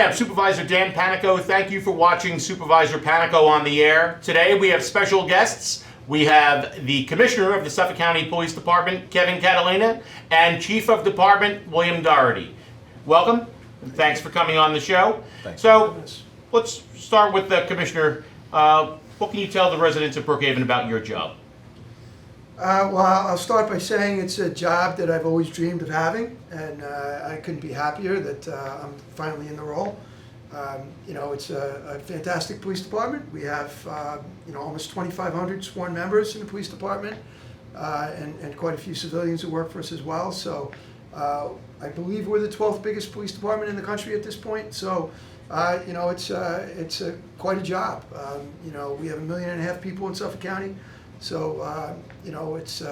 I'm Supervisor Dan Panico. Thank you for watching Supervisor Panico on the air. Today we have special guests. We have the Commissioner of the Suffolk County Police Department, Kevin Catalina, and Chief of Department, William Doherty. Welcome, and thanks for coming on the show. Thanks. So, let's start with the Commissioner. What can you tell the residents of Brookhaven about your job? Well, I'll start by saying it's a job that I've always dreamed of having, and I couldn't be happier that I'm finally in the role. It's a fantastic police department. We have, almost 2,500 sworn members in the police department, and quite a few civilians who work for us as well. So I believe we're the 12th biggest police department in the country at this point. So, it's quite a job. We have 1.5 million people in Suffolk County. So, it's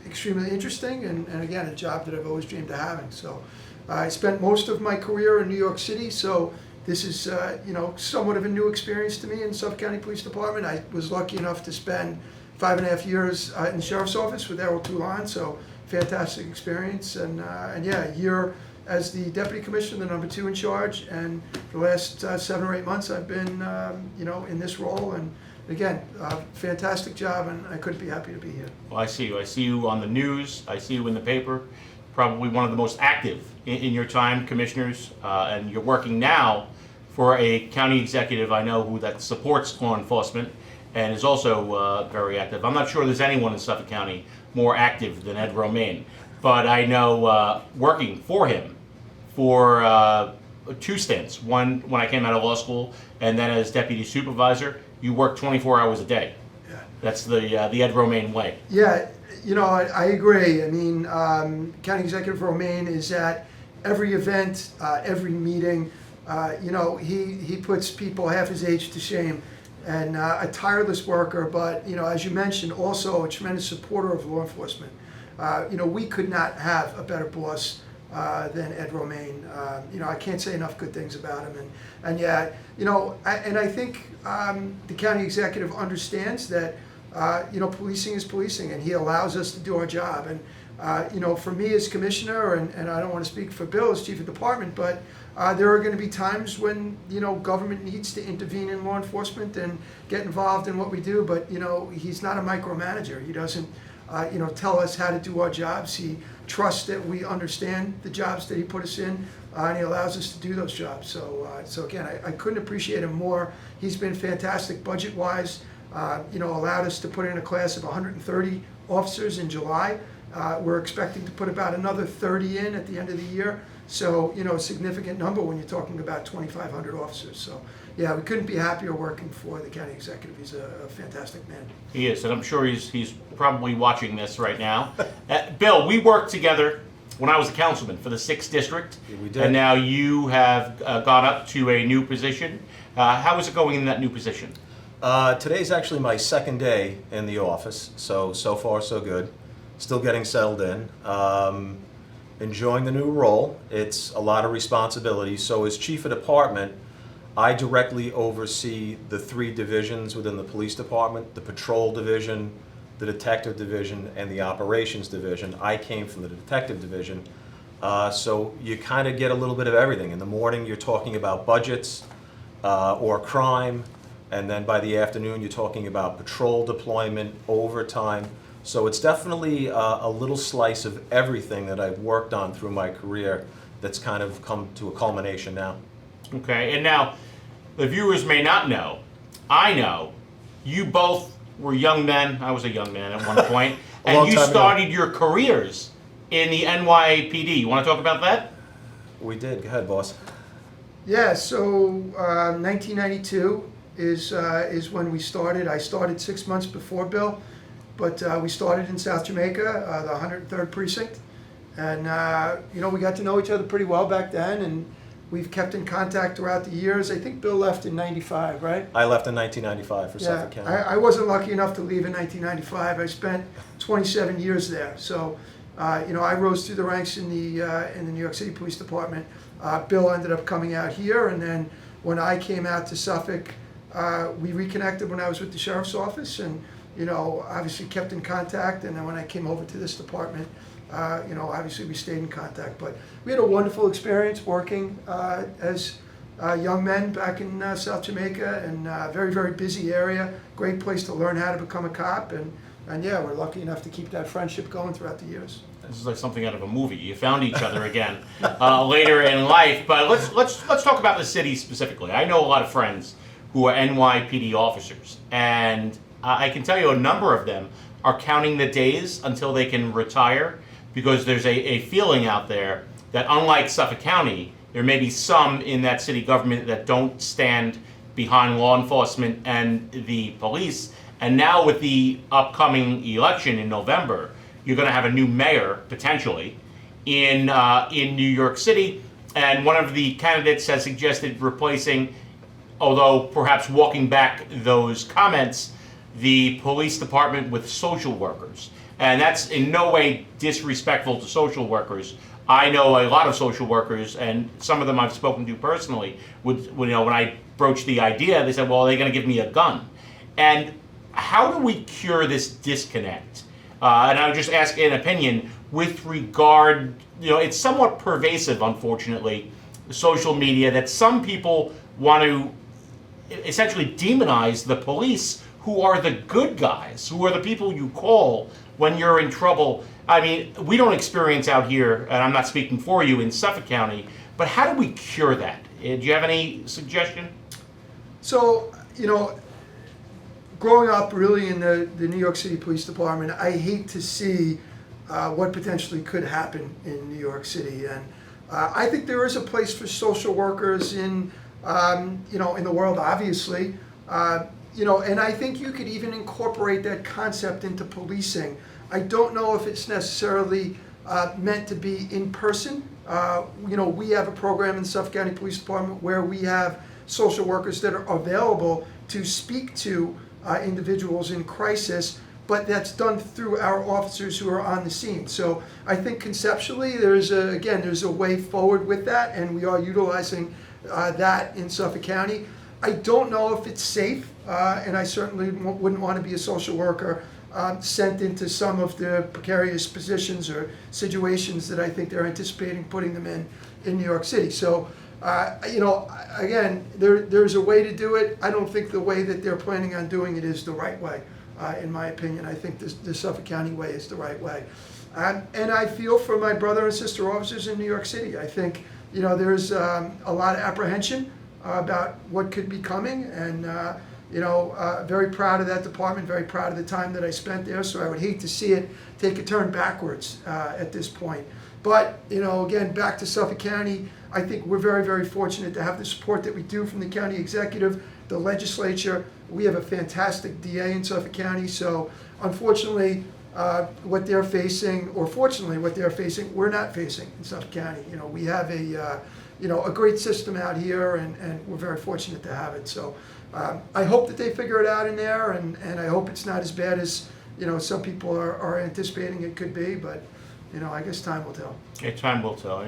extremely interesting and again, a job that I've always dreamed of having. So, I spent most of my career in New York City, so this is, somewhat of a new experience to me in Suffolk County Police Department. I was lucky enough to spend 5.5 years in the Sheriff's Office with Errol Toulon, so fantastic experience. And a year as the Deputy Commissioner, the #2 in charge, and for the last 7 or 8 months I've been, in this role. And again, fantastic job, and I couldn't be happy to be here. Well, I see you. I see you on the news. I see you in the paper. Probably one of the most active in your time, commissioners, and you're working now for a county executive I know who that supports law enforcement and is also very active. I'm not sure there's anyone in Suffolk County more active than Ed Romaine, but I know working for him for 2 stints. One when I came out of law school, and then as deputy supervisor. You work 24 hours a day. Yeah. That's the Ed Romaine way. Yeah, I agree. I mean, County Executive Romaine is at every event, every meeting. He puts people half his age to shame, and a tireless worker, but, as you mentioned, also a tremendous supporter of law enforcement. We could not have a better boss than Ed Romaine. I can't say enough good things about him. I think the county executive understands that, policing is policing, and he allows us to do our job. And, for me as commissioner, and I don't want to speak for Bill as chief of department, but there are going to be times when, government needs to intervene in law enforcement and get involved in what we do. But, he's not a micromanager. He doesn't, tell us how to do our jobs. He trusts that we understand the jobs that he put us in, and he allows us to do those jobs. So again, I couldn't appreciate him more. He's been fantastic budget-wise. Allowed us to put in a class of 130 officers in July. We're expecting to put about another 30 in at the end of the year. So, a significant number when you're talking about 2,500 officers. So, yeah, we couldn't be happier working for the county executive. He's a fantastic man. He is, and I'm sure he's probably watching this right now. Bill, we worked together when I was a councilman for the 6th district. Yeah, we did. And now you have gone up to a new position. How is it going in that new position? Today's actually my 2nd day in the office, so far so good. Still getting settled in. Enjoying the new role. It's a lot of responsibility. So as chief of department, I directly oversee the 3 divisions within the police department: the patrol division, the detective division, and the operations division. I came from the detective division, so you kind of get a little bit of everything. In the morning, you're talking about budgets or crime, and then by the afternoon, you're talking about patrol deployment, overtime. So it's definitely a little slice of everything that I've worked on through my career that's kind of come to a culmination now. Okay, and now the viewers may not know. I know you both were young men. I was a young man at one point, and you started your careers in the NYPD. You want to talk about that? We did. Go ahead, boss. Yeah, so 1992 is when we started. I started 6 months before Bill, but we started in South Jamaica, the 103rd Precinct. And, we got to know each other pretty well back then, and we've kept in contact throughout the years. I think Bill left in 95, right? I left in 1995 for Suffolk County. I wasn't lucky enough to leave in 1995. I spent 27 years there. So, I rose through the ranks in the New York City Police Department. Bill ended up coming out here, and then when I came out to Suffolk, we reconnected when I was with the Sheriff's Office, and obviously kept in contact. And then when I came over to this department, obviously we stayed in contact. But we had a wonderful experience working as young men back in South Jamaica, and very, very busy area. Great place to learn how to become a cop, and yeah, we're lucky enough to keep that friendship going throughout the years. This is like something out of a movie. You found each other again later in life. But let's talk about the city specifically. I know a lot of friends who are NYPD officers, and I can tell you a number of them are counting the days until they can retire, because there's a feeling out there that, unlike Suffolk County, there may be some in that city government that don't stand behind law enforcement and the police. And now with the upcoming election in November, you're going to have a new mayor, potentially, in New York City. And one of the candidates has suggested replacing, although perhaps walking back those comments, the police department with social workers. And that's in no way disrespectful to social workers. I know a lot of social workers, and some of them I've spoken to personally, when I broached the idea, they said, well, are they going to give me a gun? And how do we cure this disconnect? And I would just ask an opinion with regard, it's somewhat pervasive, unfortunately, social media, that some people want to essentially demonize the police, who are the good guys, who are the people you call when you're in trouble. I mean, we don't experience out here, and I'm not speaking for you, in Suffolk County, but how do we cure that? Do you have any suggestion? So, growing up really in the New York City Police Department, I hate to see what potentially could happen in New York City. And I think there is a place for social workers in the world, obviously. And I think you could even incorporate that concept into policing. I don't know if it's necessarily meant to be in person. We have a program in Suffolk County Police Department where we have social workers that are available to speak to individuals in crisis, but that's done through our officers who are on the scene. So I think conceptually there's a way forward with that, and we are utilizing that in Suffolk County. I don't know if it's safe, and I certainly wouldn't want to be a social worker sent into some of the precarious positions or situations that I think they're anticipating putting them in New York City. So, again, there's a way to do it. I don't think the way that they're planning on doing it is the right way, in my opinion. I think the Suffolk County way is the right way. And I feel for my brother and sister officers in New York City. I think, there's a lot of apprehension about what could be coming, and very proud of that department, very proud of the time that I spent there. So I would hate to see it take a turn backwards at this point. But again, back to Suffolk County, I think we're very, very fortunate to have the support that we do from the county executive, the legislature. We have a fantastic DA in Suffolk County. So unfortunately, what they're facing, or fortunately what they're facing, we're not facing in Suffolk County. We have a great system out here, and we're very fortunate to have it. So I hope that they figure it out in there, and I hope it's not as bad as some people are anticipating it could be, but I guess time will tell. Yeah, time will tell.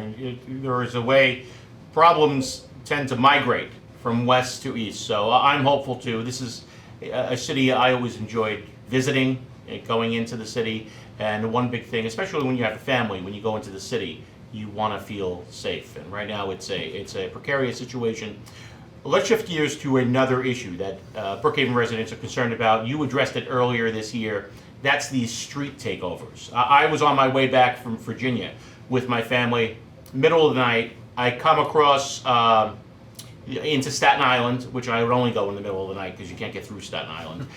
There is a way problems tend to migrate from west to east, so I'm hopeful too. This is a city I always enjoyed visiting, going into the city, and one big thing, especially when you have a family, when you go into the city, you want to feel safe. And right now it's a precarious situation. Let's shift gears to another issue that Brookhaven residents are concerned about. You addressed it earlier this year. That's these street takeovers. I was on my way back from Virginia with my family, middle of the night. I come across into Staten Island, which I would only go in the middle of the night because you can't get through Staten Island.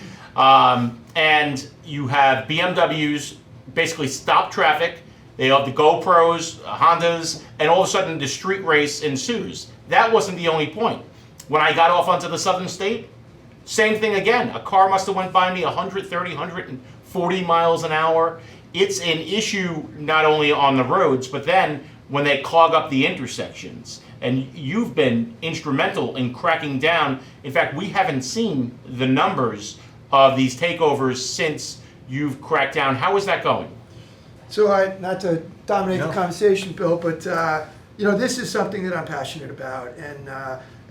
And you have BMWs basically stop traffic. They have the GoPros, Hondas, and all of a sudden the street race ensues. That wasn't the only point. When I got off onto the southern state, same thing again. A car must have went by me 130, 140 miles an hour. It's an issue not only on the roads, but then when they clog up the intersections. And you've been instrumental in cracking down. In fact, we haven't seen the numbers of these takeovers since you've cracked down. How is that going? So not to dominate the conversation, Bill, but this is something that I'm passionate about,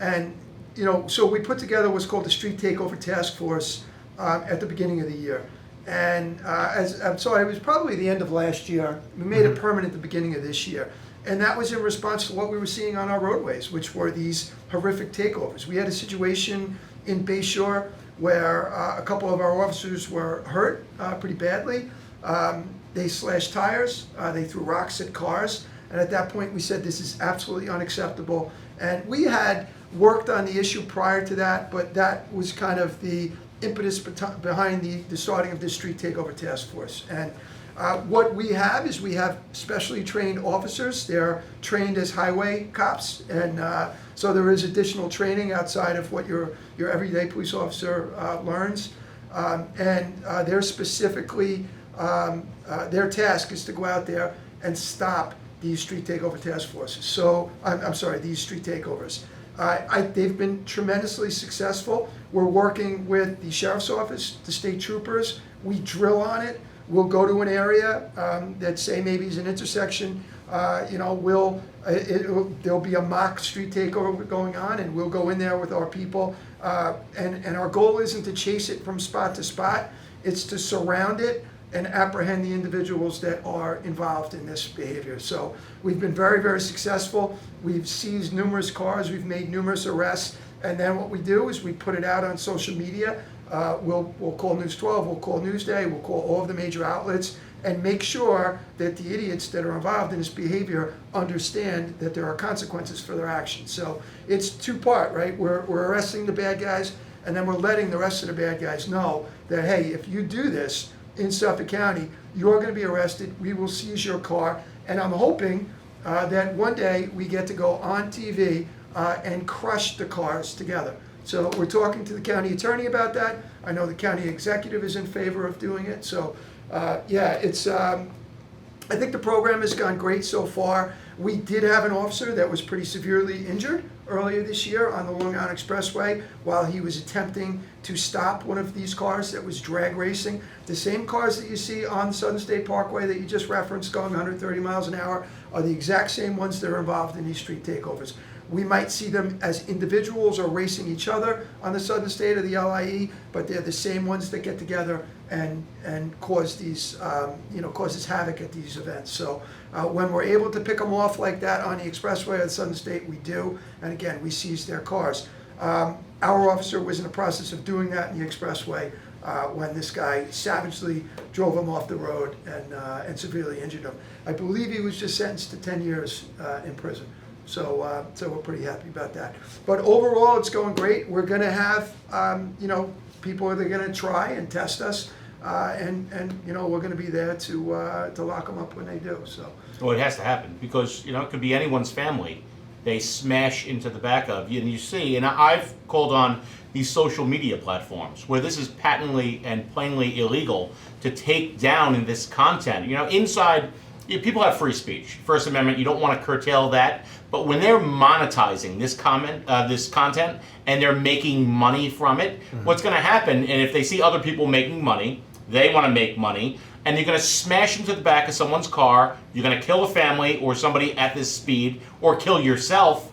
and so we put together what's called the Street Takeover Task Force at the beginning of the year, and so it was probably the end of last year. We made it permanent at the beginning of this year, And that was in response to what we were seeing on our roadways, which were these horrific takeovers. We had a situation in Bayshore where a couple of our officers were hurt pretty badly. They slashed tires, they threw rocks at cars, and at that point we said this is absolutely unacceptable. And we had worked on the issue prior to that, but that was kind of the impetus behind the starting of this street takeover task force. And what we have is we have specially trained officers. They're trained as highway cops, and so there is additional training outside of what your everyday police officer learns. And they're specifically, their task is to go out there and stop these street takeover task forces. So, I'm sorry, these street takeovers. They've been tremendously successful. We're working with the sheriff's office, the state troopers. We drill on it. We'll go to an area that say maybe is an intersection. There'll be a mock street takeover going on, and we'll go in there with our people. And our goal isn't to chase it from spot to spot. It's to surround it and apprehend the individuals that are involved in this behavior. So we've been very, very successful. We've seized numerous cars. We've made numerous arrests. And then what we do is we put it out on social media. We'll call News 12, we'll call Newsday, we'll call all of the major outlets, and make sure that the idiots that are involved in this behavior understand that there are consequences for their actions. So it's two-part, right? We're arresting the bad guys, and then we're letting the rest of the bad guys know that, hey, if you do this in Suffolk County, you're going to be arrested, we will seize your car, and I'm hoping that one day we get to go on TV and crush the cars together. So we're talking to the county attorney about that. I know the county executive is in favor of doing it. So I think the program has gone great so far. We did have an officer that was pretty severely injured earlier this year on the Long Island Expressway while he was attempting to stop one of these cars that was drag racing. The same cars that you see on Southern State Parkway that you just referenced going 130 miles an hour are the exact same ones that are involved in these street takeovers. We might see them as individuals or racing each other on the Southern State or the LIE, but they're the same ones that get together and cause these, cause this havoc at these events. So when we're able to pick them off like that on the Expressway or the Southern State, we do. And again, we seize their cars. Our officer was in the process of doing that in the Expressway when this guy savagely drove him off the road and severely injured him. I believe he was just sentenced to 10 years in prison. So we're pretty happy about that. But overall, it's going great. We're going to have, people that are going to try and test us, and we're going to be there to lock them up when they do. So. Well, it has to happen because it could be anyone's family. They smash into the back of you, and you see. And I've called on these social media platforms where this is patently and plainly illegal to take down this content. Inside. People have free speech, First Amendment. You don't want to curtail that, but when they're monetizing this content, and they're making money from it, what's going to happen? And if they see other people making money, they want to make money, and you're going to smash into the back of someone's car. You're going to kill a family or somebody at this speed, or kill yourself.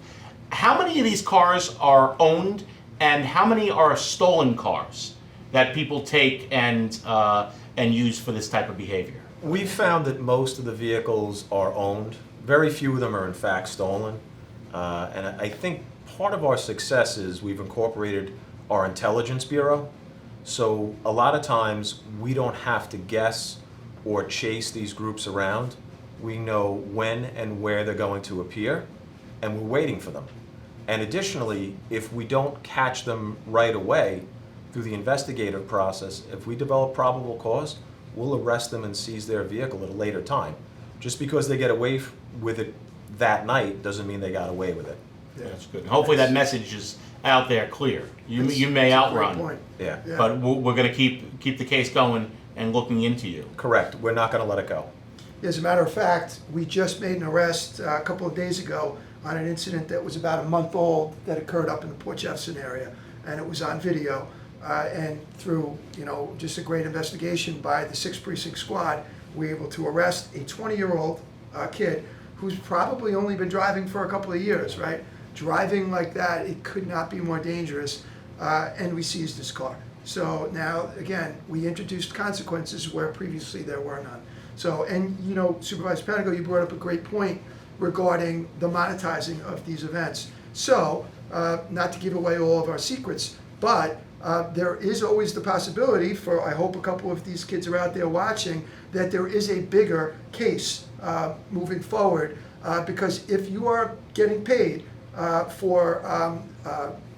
How many of these cars are owned, and how many are stolen cars that people take and use for this type of behavior? We've found that most of the vehicles are owned. Very few of them are in fact stolen. And I think part of our success is we've incorporated our intelligence bureau. So a lot of times we don't have to guess or chase these groups around. We know when and where they're going to appear, and we're waiting for them. And additionally, if we don't catch them right away through the investigative process, if we develop probable cause, we'll arrest them and seize their vehicle at a later time. Just because they get away with it that night doesn't mean they got away with it. Yeah. That's good. Hopefully that message is out there clear. You may outrun, Yeah. but we're going to keep the case going and looking into you. Correct. We're not going to let it go. As a matter of fact, we just made an arrest a couple of days ago on an incident that was about a month old that occurred up in the Port Jefferson area, and it was on video. And through just a great investigation by the 6th Precinct Squad, we were able to arrest a 20-year-old kid who's probably only been driving for a couple of years, right? Driving like that, it could not be more dangerous, and we seized his car. So now, again, we introduced consequences where previously there were none. So, and Supervisor Panico, you brought up a great point. regarding the monetizing of these events. So, not to give away all of our secrets, but there is always the possibility for, I hope a couple of these kids are out there watching, that there is a bigger case moving forward, because if you are getting paid for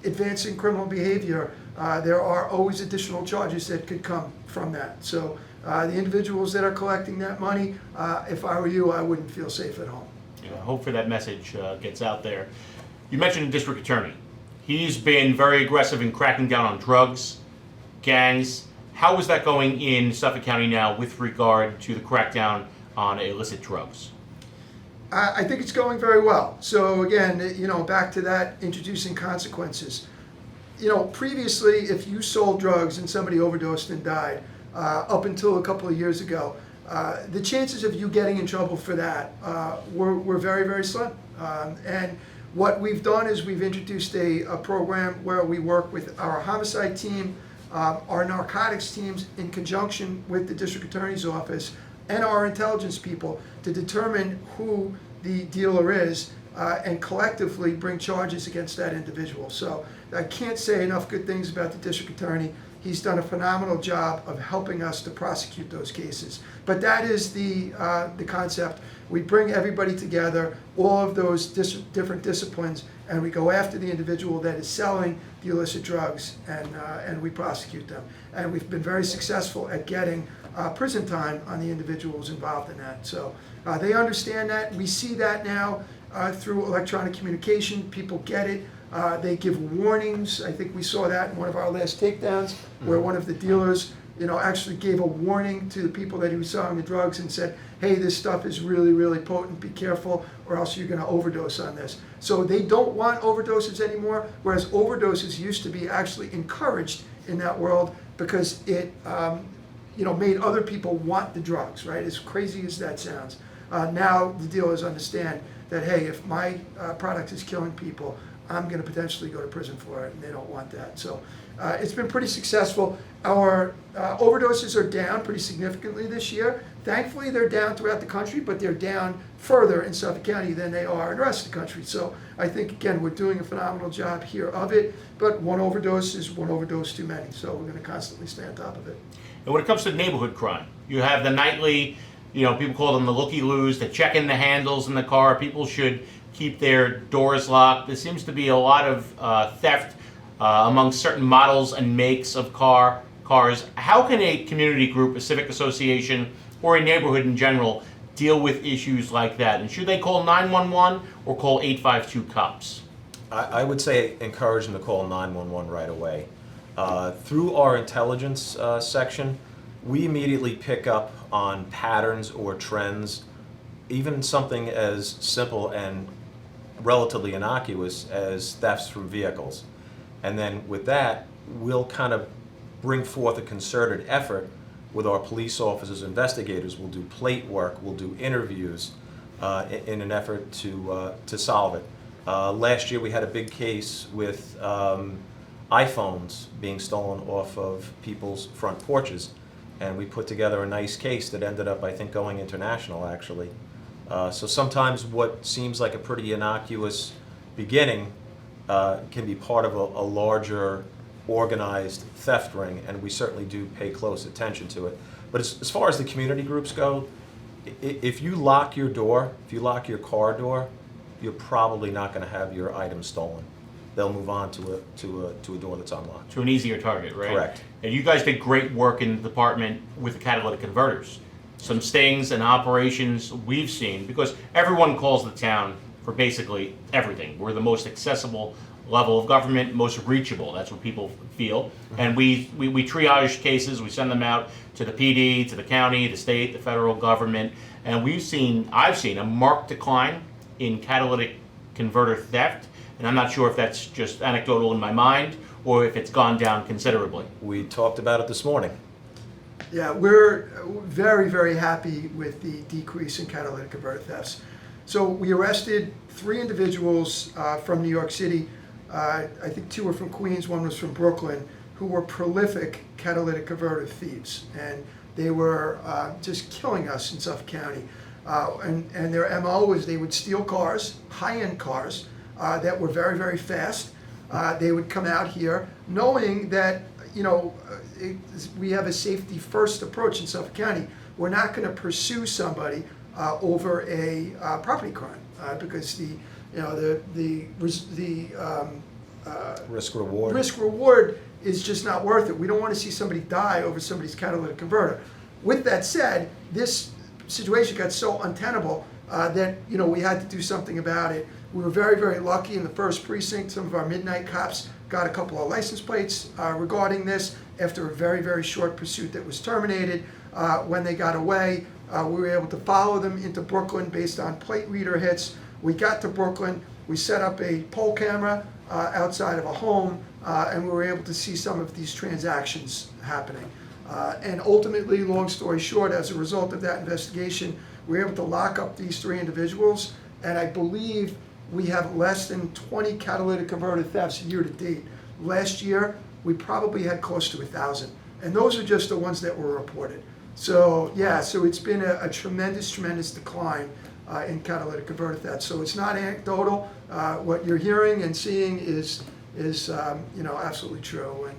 advancing criminal behavior, there are always additional charges that could come from that. So the individuals that are collecting that money, if I were you, I wouldn't feel safe at home. You know, hopefully that message gets out there. You mentioned the district attorney. He's been very aggressive in cracking down on drugs, gangs. How is that going in Suffolk County now with regard to the crackdown on illicit drugs? I think it's going very well. So again, back to that, introducing consequences. Previously, if you sold drugs and somebody overdosed and died, up until a couple of years ago, the chances of you getting in trouble for that were very, very slim. And what we've done is we've introduced a program where we work with our homicide team, our narcotics teams, in conjunction with the district attorney's office and our intelligence people, to determine who the dealer is and collectively bring charges against that individual. So I can't say enough good things about the district attorney. He's done a phenomenal job of helping us to prosecute those cases. But that is the concept. We bring everybody together, all of those different disciplines, and we go after the individual that is selling the illicit drugs, and we prosecute them. And we've been very successful at getting prison time on the individuals involved in that. So they understand that. We see that now through electronic communication. People get it. They give warnings. I think we saw that in one of our last takedowns, where one of the dealers, actually gave a warning to the people that he was selling the drugs and said, hey, this stuff is really, really potent. Be careful, or else you're going to overdose on this. So they don't want overdoses anymore, whereas overdoses used to be actually encouraged in that world because it made other people want the drugs, right? As crazy as that sounds. Now the dealers understand that, hey, if my product is killing people, I'm going to potentially go to prison for it, and they don't want that. So it's been pretty successful. Our overdoses are down pretty significantly this year. Thankfully, they're down throughout the country, but they're down further in Suffolk County than they are in the rest of the country. So I think, again, we're doing a phenomenal job here of it, but one overdose is one overdose too many, so we're going to constantly stay on top of it. And when it comes to neighborhood crime, you have the nightly, people call them the looky-loos, the checking the handles in the car. People should keep their doors locked. There seems to be a lot of theft among certain models and makes of cars. How can a community group, a civic association, or a neighborhood in general deal with issues like that? And should they call 911 or call 852-COPS? I would say encourage them to call 911 right away. Through our intelligence section, we immediately pick up on patterns or trends, even something as simple and relatively innocuous as thefts from vehicles. And then with that, we'll kind of bring forth a concerted effort with our police officers, investigators. We'll do plate work, we'll do interviews in an effort to solve it. Last year we had a big case with iPhones being stolen off of people's front porches, and we put together a nice case that ended up, I think, going international, actually. So sometimes what seems like a pretty innocuous beginning can be part of a larger organized theft ring, and we certainly do pay close attention to it. But as far as the community groups go, if you lock your door, if you lock your car door, you're probably not going to have your items stolen. They'll move on to a door that's unlocked. To an easier target, right? Correct. And you guys did great work in the department with the catalytic converters. Some stings and operations we've seen, because everyone calls the town for basically everything. We're the most accessible level of government, most reachable. That's what people feel. And we triage cases. We send them out to the PD, to the county, the state, the federal government, and I've seen a marked decline in catalytic converter theft. And I'm not sure if that's just anecdotal in my mind or if it's gone down considerably. We talked about it this morning. Yeah, we're very, very happy with the decrease in catalytic converter thefts. So we arrested 3 individuals from New York City. I think 2 were from Queens, 1 was from Brooklyn, who were prolific catalytic converter thieves. And they were just killing us in Suffolk County. And their MO was they would steal cars, high-end cars, that were very, very fast. They would come out here knowing that, we have a safety-first approach in Suffolk County. We're not going to pursue somebody over a property crime because Risk reward. risk reward is just not worth it. We don't want to see somebody die over somebody's catalytic converter. With that said, this situation got so untenable that we had to do something about it. We were very, very lucky in the first precinct. Some of our midnight cops got a couple of license plates regarding this after a very, very short pursuit that was terminated. When they got away, we were able to follow them into Brooklyn based on plate reader hits. We got to Brooklyn. We set up a pole camera outside of a home, and we were able to see some of these transactions happening. And ultimately, long story short, as a result of that investigation, we were able to lock up these 3 individuals, and I believe we have less than 20 catalytic converter thefts year to date. Last year, we probably had close to 1,000, and those are just the ones that were reported. So yeah, so it's been a tremendous, tremendous decline in catalytic converter theft. So it's not anecdotal. What you're hearing and seeing is absolutely true, and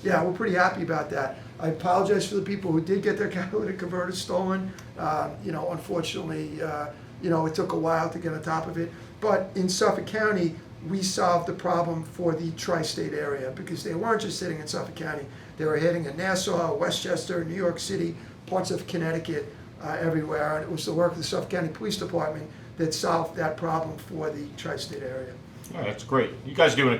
yeah, we're pretty happy about that. I apologize for the people who did get their catalytic converters stolen. Unfortunately, it took a while to get on top of it. But in Suffolk County, we solved the problem for the tri-state area because they weren't just sitting in Suffolk County. They were hitting in Nassau, Westchester, New York City, parts of Connecticut, everywhere. And it was the work of the Suffolk County Police Department that solved that problem for the tri-state area. All right, that's great. You guys are doing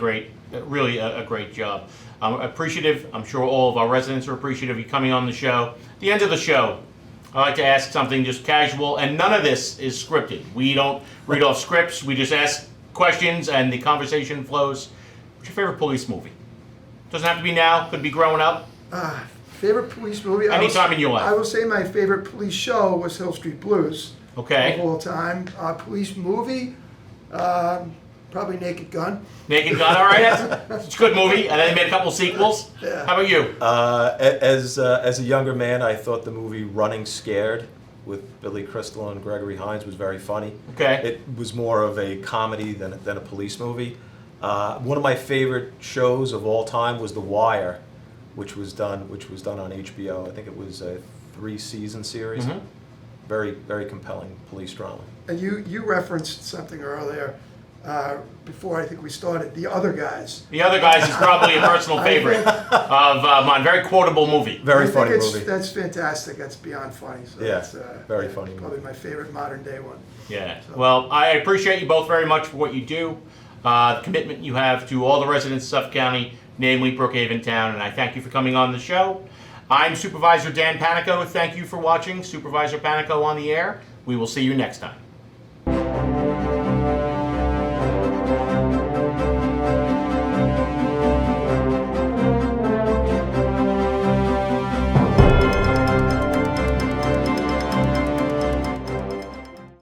really a great job. I'm appreciative. I'm sure all of our residents are appreciative of you coming on the show. At the end of the show, I like to ask something just casual, and none of this is scripted. We don't read off scripts. We just ask questions, and the conversation flows. What's your favorite police movie? Doesn't have to be now. Could be growing up. Favorite police movie? Anytime in your life. I will say my favorite police show was Hill Street Blues. Okay. Of all time. Police movie? Probably Naked Gun. Naked Gun, all right. It's a good movie, and then they made a couple sequels. Yeah. How about you? As a younger man, I thought the movie Running Scared with Billy Crystal and Gregory Hines was very funny. Okay. It was more of a comedy than a police movie. One of my favorite shows of all time was The Wire, which was done on HBO. I think it was a 3-season series. Mm-hmm. Very, very compelling police drama. And you referenced something earlier before I think we started. The Other Guys. The Other Guys is probably a personal favorite of mine. Very quotable movie. Very funny movie. That's fantastic. That's beyond funny. So Yeah, that's, very funny Probably movie. my favorite modern day one. Yeah. So- Well, I appreciate you both very much for what you do, the commitment you have to all the residents of Suffolk County, namely Brookhaven Town, and I thank you for coming on the show. I'm Supervisor Dan Panico. Thank you for watching Supervisor Panico on the air. We will see you next time.